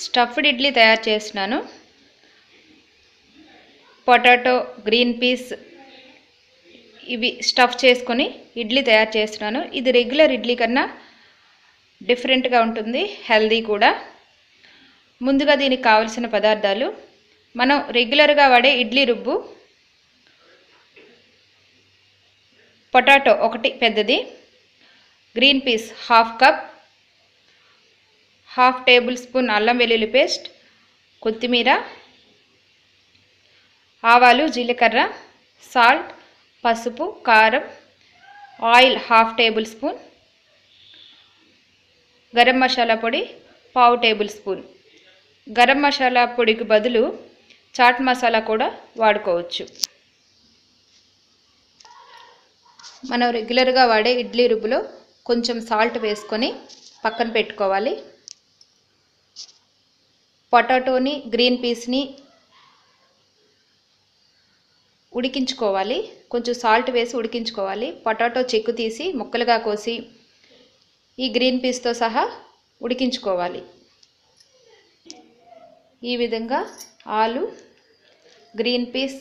Stuffed idli తయారు చేస్తున్నాను. Potato, green peas ఇవి స్టఫ్ చేసుకొని ఇడ్లీ తయారు చేస్తున్నాను. ఇది రెగ్యులర్ ఇడ్లీ కన్నా డిఫరెంట్గా ఉంటుంది, హెల్దీ కూడా. ముందుగా దీనికి కావలసిన పదార్థాలు: మనం రెగ్యులర్గా వాడే ఇడ్లీ రుబ్బు, పొటాటో ఒకటి పెద్దది, green peas half cup, half table spoon అల్లం వెల్లుల్లి పేస్ట్, కొత్తిమీర, ఆవాలు, జీలకర్ర, సాల్ట్, పసుపు, కారం, oil half table spoon, garam masala పొడి పావు టేబుల్ స్పూన్. గరం మసాలా పొడికి బదులు చాట్ మసాలా కూడా వాడుకోవచ్చు. మనం రెగ్యులర్గా వాడే ఇడ్లీ రుబ్బులో కొంచెం సాల్ట్ వేసుకొని పక్కన పెట్టుకోవాలి. పొటాటోని, గ్రీన్ పీస్ని ఉడికించుకోవాలి. కొంచెం సాల్ట్ వేసి ఉడికించుకోవాలి. పొటాటో చెక్కు తీసి ముక్కలుగా కోసి ఈ గ్రీన్ పీస్తో సహా ఉడికించుకోవాలి. ఈ విధంగా ఆలు, గ్రీన్ పీస్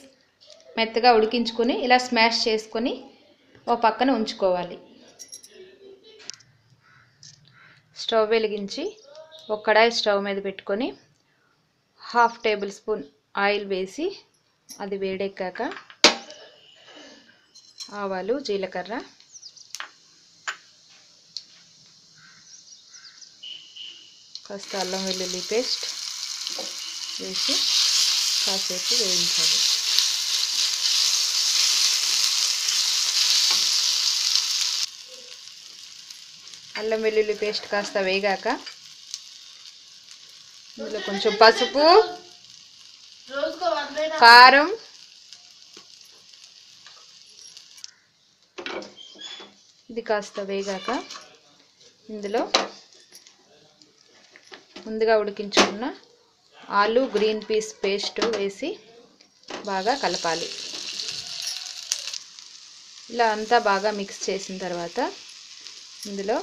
మెత్తగా ఉడికించుకొని ఇలా స్మాష్ చేసుకొని ఓ పక్కన ఉంచుకోవాలి. స్టవ్ వెలిగించి ఒక కడాయి స్టవ్ మీద పెట్టుకొని హాఫ్ టేబుల్ స్పూన్ ఆయిల్ వేసి అది వేడెక్కాక ఆవాలు, జీలకర్ర, కాస్త అల్లం వెల్లుల్లి పేస్ట్ వేసి కాసేపు వేయించాలి. అల్లం వెల్లుల్లి పేస్ట్ కాస్త వేగాక ఇందులో కొంచెం పసుపు, కారం, ఇది కాస్త వేగాక ఇందులో ముందుగా ఉడికించుకున్న ఆలు, గ్రీన్ పీస్ పేస్ట్ వేసి బాగా కలపాలి. ఇలా అంతా బాగా మిక్స్ చేసిన తర్వాత ఇందులో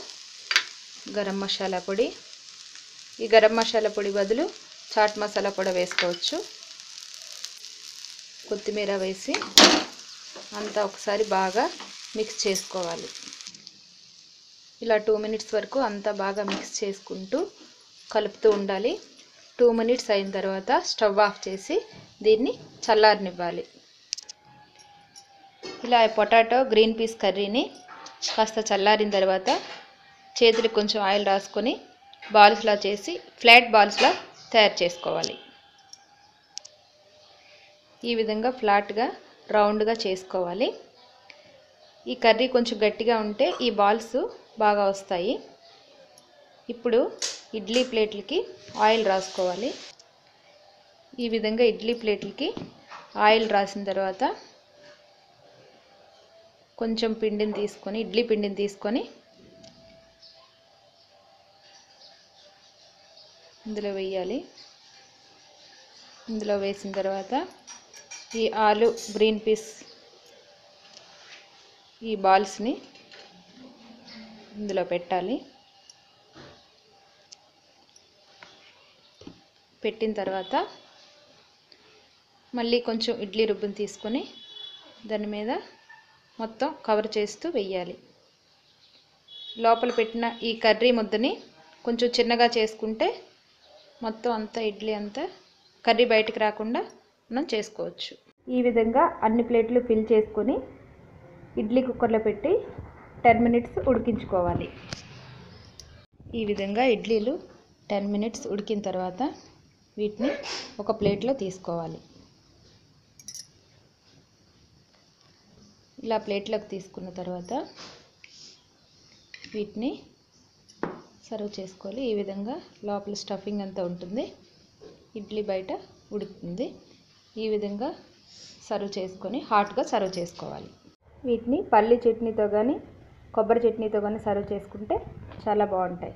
గరం మసాలా పొడి, ఈ గరం మసాలా పొడి బదులు చాట్ మసాలా కూడా వేసుకోవచ్చు, కొత్తిమీర వేసి అంతా ఒకసారి బాగా మిక్స్ చేసుకోవాలి. ఇలా 2 మినిట్స్ వరకు అంతా బాగా మిక్స్ చేసుకుంటూ కలుపుతూ ఉండాలి. 2 మినిట్స్ అయిన తర్వాత స్టవ్ ఆఫ్ చేసి దీన్ని చల్లారనివ్వాలి. ఇలా పొటాటో, గ్రీన్ పీస్ కర్రీని కాస్త చల్లారిన తర్వాత చేతులకు కొంచెం ఆయిల్ రాసుకొని బాల్స్లా చేసి ఫ్లాట్ బాల్స్లా తయారు చేసుకోవాలి. ఈ విధంగా ఫ్లాట్గా రౌండ్గా చేసుకోవాలి. ఈ కర్రీ కొంచెం గట్టిగా ఉంటే ఈ బాల్స్ బాగా వస్తాయి. ఇప్పుడు ఇడ్లీ ప్లేట్లకి ఆయిల్ రాసుకోవాలి. ఈ విధంగా ఇడ్లీ ప్లేట్లకి ఆయిల్ రాసిన తర్వాత కొంచెం పిండిని తీసుకొని, ఇడ్లీ పిండిని తీసుకొని ఇందులో వేయాలి. ఇందులో వేసిన తర్వాత ఈ ఆలు, గ్రీన్ పీస్ ఈ బాల్స్ని ఇందులో పెట్టాలి. పెట్టిన తర్వాత మళ్ళీ కొంచెం ఇడ్లీ రుబ్బుని తీసుకొని దాని మీద మొత్తం కవర్ చేస్తూ వేయాలి. లోపల పెట్టిన ఈ కర్రీ ముద్దని కొంచెం చిన్నగా చేసుకుంటే మొత్తం అంతా ఇడ్లీ అంతా కర్రీ బయటికి రాకుండా మనం చేసుకోవచ్చు. ఈ విధంగా అన్ని ప్లేట్లు ఫిల్ చేసుకొని ఇడ్లీ కుక్కర్లో పెట్టి 10 మినిట్స్ ఉడికించుకోవాలి. ఈ విధంగా ఇడ్లీలు 10 మినిట్స్ ఉడికిన తర్వాత వీటిని ఒక ప్లేట్లో తీసుకోవాలి. ఇలా ప్లేట్లోకి తీసుకున్న తర్వాత వీటిని సర్వ్ చేసుకోవాలి. ఈ విధంగా లోపల స్టఫింగ్ అంతా ఉంటుంది, ఇడ్లీ బయట ఉడుకుతుంది. ఈ విధంగా సర్వ్ చేసుకొని హాట్గా సర్వ్ చేసుకోవాలి. వీటిని పల్లి చట్నీతో కానీ కొబ్బరి చట్నీతో కానీ సర్వ్ చేసుకుంటే చాలా బాగుంటాయి.